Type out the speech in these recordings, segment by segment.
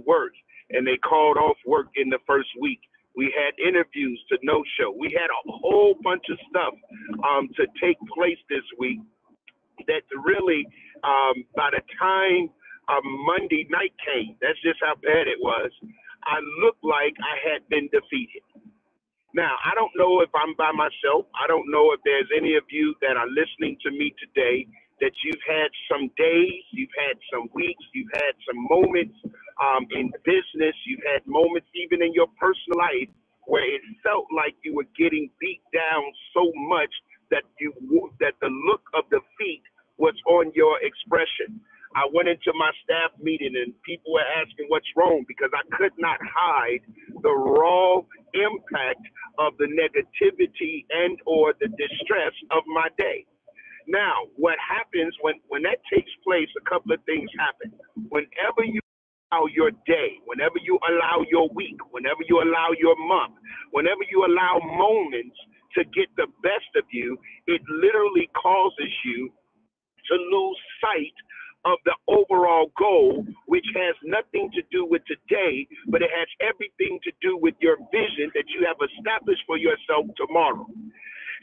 work, and they called off work in the first week. We had interviews to no show. We had a whole bunch of stuff to take place this week that really, by the time Monday night came, that's just how bad it was. I looked like I had been defeated. Now, I don't know if I'm by myself. I don't know if there's any of you that are listening to me today that you've had some days, you've had some weeks, you've had some moments in business, you've had moments even in your personal life where it felt like you were getting beat down so much that that the look of defeat was on your expression. I went into my staff meeting and people were asking what's wrong because I could not hide the raw impact of the negativity and or the distress of my day. Now, what happens when that takes place, a couple of things happen. Whenever you allow your day, whenever you allow your week, whenever you allow your month, whenever you allow moments to get the best of you, it literally causes you to lose sight of the overall goal, which has nothing to do with today, but it has everything to do with your vision that you have established for yourself tomorrow.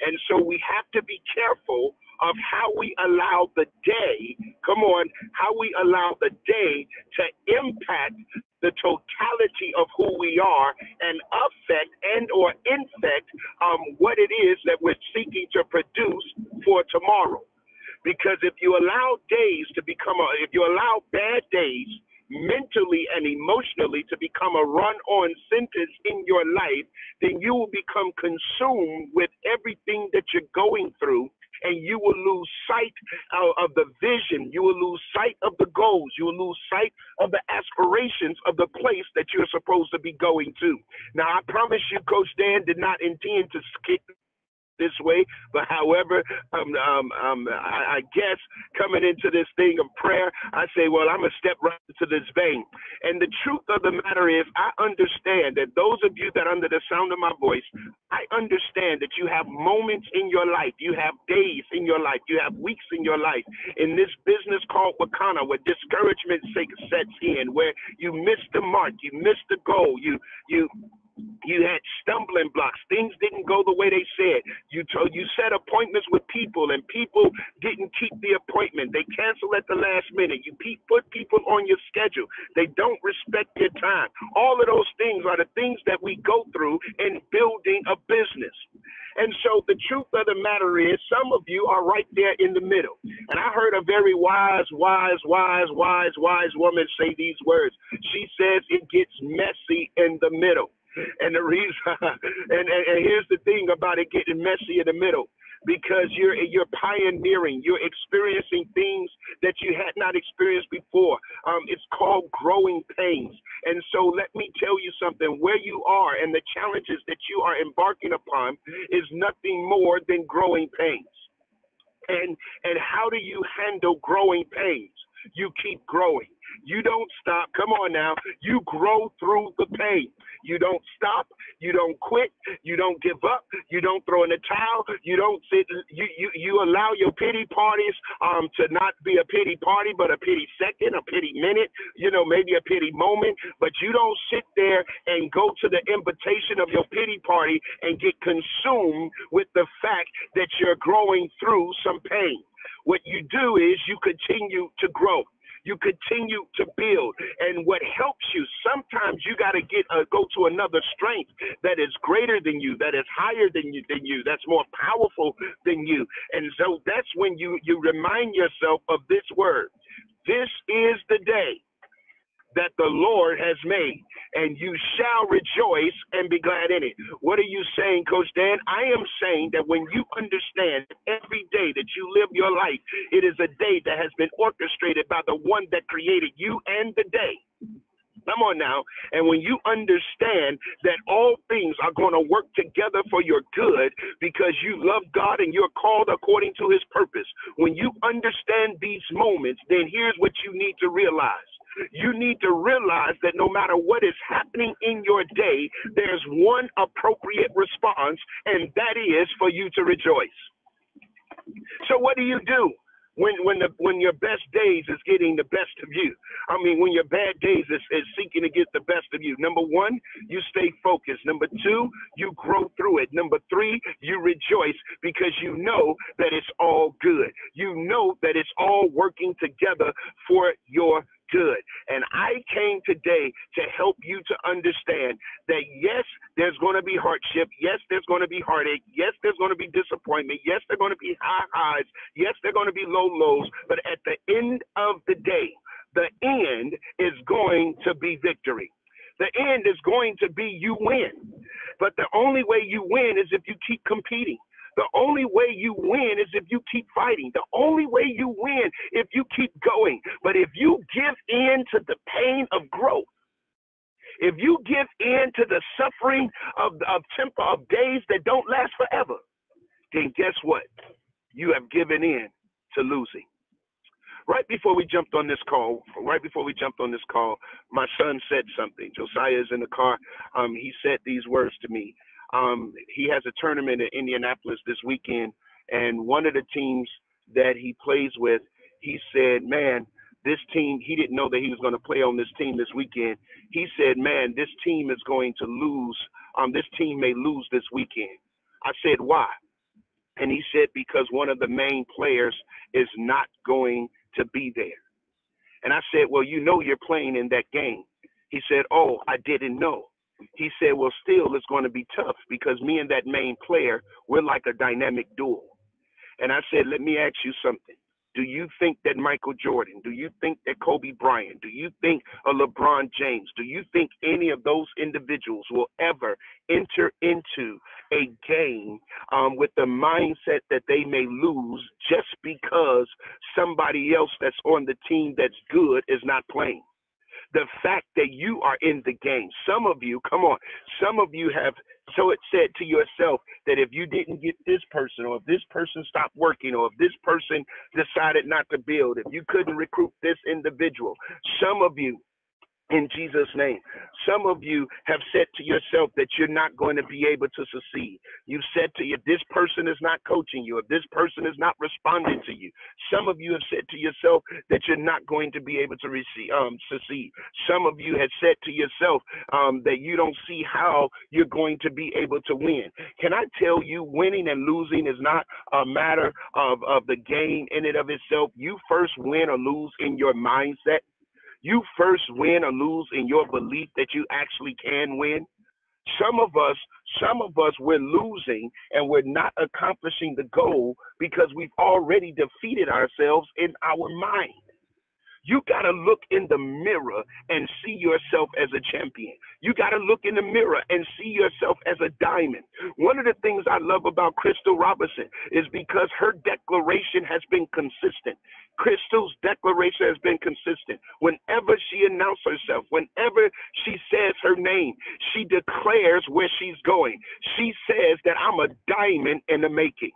And so we have to be careful of how we allow the day, come on, how we allow the day to impact the totality of who we are and affect and or infect what it is that we're seeking to produce for tomorrow. Because if you allow days to become if you allow bad days mentally and emotionally to become a run-on sentence in your life, then you will become consumed with everything that you're going through, and you will lose sight of the vision. You will lose sight of the goals. You will lose sight of the aspirations of the place that you're supposed to be going to. Now, I promise you, Coach Dan did not intend to skip this way, but however, I guess coming into this thing of prayer, I say, well, I'm gonna step right into this vein. And the truth of the matter is, I understand that those of you that are under the sound of my voice, I understand that you have moments in your life, you have days in your life, you have weeks in your life in this business called Wakana, where discouragement sets in, where you miss the mark, you miss the goal, you had stumbling blocks. Things didn't go the way they said. You set appointments with people, and people didn't keep the appointment. They cancel at the last minute. You put people on your schedule. They don't respect your time. All of those things are the things that we go through in building a business. And so the truth of the matter is, some of you are right there in the middle. And I heard a very wise woman say these words. She says it gets messy in the middle. And the reason, and here's the thing about it getting messy in the middle, because you're pioneering, you're experiencing things that you had not experienced before. It's called growing pains. And so let me tell you something, where you are and the challenges that you are embarking upon is nothing more than growing pains. And how do you handle growing pains? You keep growing. You don't stop. Come on now. You grow through the pain. You don't stop. You don't quit. You don't give up. You don't throw in the towel. You don't sit. You allow your pity parties to not be a pity party, but a pity second, a pity minute, maybe a pity moment. But you don't sit there and go to the invitation of your pity party and get consumed with the fact that you're growing through some pain. What you do is you continue to grow. You continue to build. And what helps you, sometimes you got to go to another strength that is greater than you, that is higher than you, that's more powerful than you. And so that's when you remind yourself of this word. This is the day that the Lord has made, and you shall rejoice and be glad in it. What are you saying, Coach Dan? I am saying that when you understand every day that you live your life, it is a day that has been orchestrated by the one that created you and the day. Come on now. And when you understand that all things are going to work together for your good because you love God and you're called according to his purpose, when you understand these moments, then here's what you need to realize. You need to realize that no matter what is happening in your day, there's one appropriate response, and that is for you to rejoice. So what do? when your best days is getting the best of you. I mean, when your bad days is seeking to get the best of you. Number one, you stay focused. Number two, you grow through it. Number three, you rejoice because you know that it's all good. You know that it's all working together for your good. And I came today to help you to understand that yes, there's going to be hardship. Yes, there's going to be heartache. Yes, there's going to be disappointment. Yes, there's going to be high highs. Yes, there's going to be low lows. But at the end of the day, the end is going to be victory. The end is going to be you win. But the only way you win is if you keep competing. The only way you win is if you keep fighting. The only way you win if you keep going. But if you give in to the pain of growth, if you give in to the suffering of days that don't last forever, then guess what? You have given in to losing. Right before we jumped on this call, my son said something. Josiah is in the car. He said these words to me. He has a tournament in Indianapolis this weekend, and one of the teams that he plays with, he said, man, this team, he didn't know that he was going to play on this team this weekend. He said, man, this team is going to lose. This team may lose this weekend. I said, why? And he said, because one of the main players is not going to be there. And I said, well, you know you're playing in that game. He said, oh, I didn't know. He said, well, still, it's going to be tough because me and that main player, we're like a dynamic duo. And I said, let me ask you something. Do you think that Michael Jordan, do you think that Kobe Bryant, do you think of LeBron James, do you think any of those individuals will ever enter into a game with the mindset that they may lose just because somebody else that's on the team that's good is not playing? The fact that you are in the game, some of you, come on, some of you have, so it said to yourself that if you didn't get this person, or if this person stopped working, or if this person decided not to build, if you couldn't recruit this individual, some of you, in Jesus' name, some of you have said to yourself that you're not going to be able to succeed. You've said to you, this person is not coaching you, if this person is not responding to you. Some of you have said to yourself that you're not going to be able to succeed. Some of you have said to yourself that you don't see how you're going to be able to win. Can I tell you, winning and losing is not a matter of the game in and of itself. You first win or lose in your mindset. You first win or lose in your belief that you actually can win. Some of us, we're losing and we're not accomplishing the goal because we've already defeated ourselves in our mind. You got to look in the mirror and see yourself as a champion. You got to look in the mirror and see yourself as a diamond. One of the things I love about Crystal Robinson is because her declaration has been consistent. Crystal's declaration has been consistent. Whenever she announces herself, whenever she says her name, she declares where she's going. She says that I'm a diamond in the making.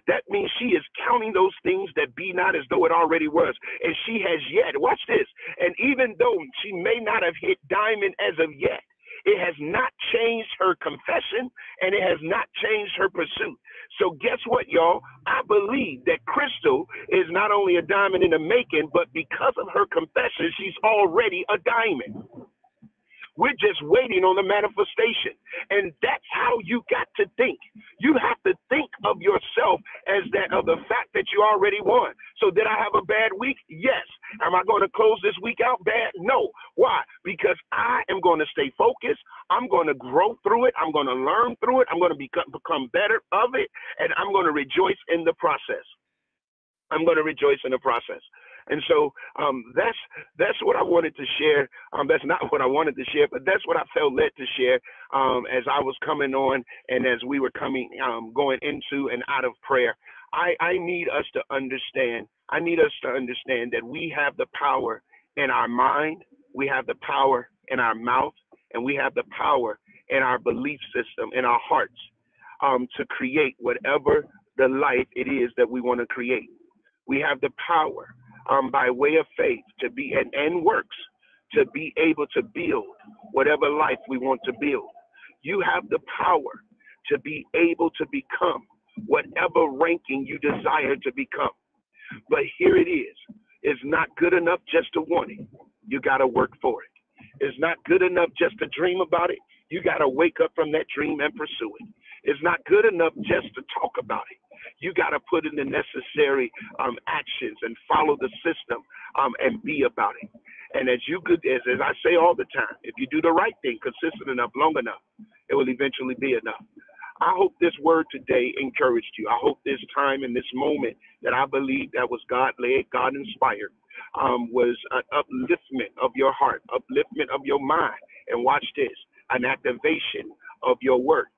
That means she is counting those things that be not as though it already was. And she has yet, watch this, and even though she may not have hit diamond as of yet, it has not changed her confession and it has not changed her pursuit. So guess what, y'all? I believe that Crystal is not only a diamond in the making, but because of her confession, she's already a diamond. We're just waiting on the manifestation. And that's how you got to think. You have to think of yourself as that of the fact that you already won. So did I have a bad week? Yes. Am I going to close this week out bad? No. Why? Because I am going to stay focused. I'm going to grow through it. I'm going to learn through it. I'm going to become better of it. And I'm going to rejoice in the process. I'm going to rejoice in the process. And so that's what I wanted to share. That's not what I wanted to share, but that's what I felt led to share as I was coming on and as we were going into and out of prayer. I need us to understand. I need us to understand that we have the power in our mind, we have the power in our mouth, and we have the power in our belief system, in our hearts, to create whatever the life it is that we want to create. We have the power by way of faith to be and works to be able to build whatever life we want to build. You have the power to be able to become whatever ranking you desire to become. But here it is. It's not good enough just to want it. You got to work for it. It's not good enough just to dream about it. You got to wake up from that dream and pursue it. It's not good enough just to talk about it. You got to put in the necessary actions and follow the system and be about it. And as you could, as I say all the time, if you do the right thing consistent enough, long enough, it will eventually be enough. I hope this word today encouraged you. I hope this time and this moment that I believe that was God led, God inspired, was an upliftment of your heart, upliftment of your mind. And watch this, an activation of your work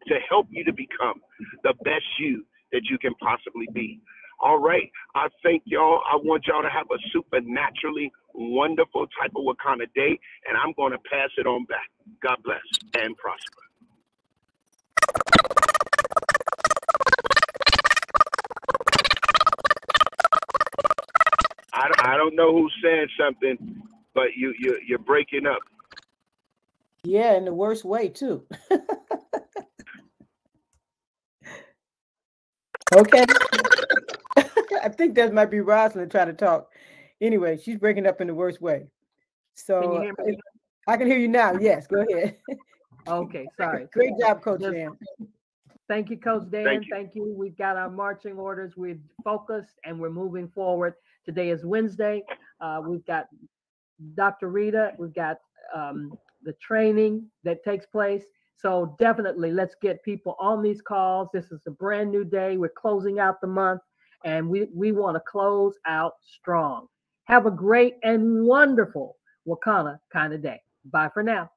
to help you to become the best you that you can possibly be. All right. I thank y'all. I want y'all to have a supernaturally wonderful type of Wakanda day, and I'm going to pass it on back. God bless and prosper. I don't know who's saying something, but you're breaking up. Yeah, in the worst way too. Okay. I think that might be Rosalind trying to talk. Anyway, she's breaking up in the worst way. So can you hear me? I can hear you now. Yes, go ahead. Okay, sorry. Great job, Coach Dan. Thank you, Coach Dan. Thank you. We've got our marching orders. We're focused and we're moving forward. Today is Wednesday. We've got Dr. Rita. We've got the training that takes place. So definitely let's get people on these calls. This is a brand new day. We're closing out the month and we want to close out strong. Have a great and wonderful Wakanda kind of day. Bye for now.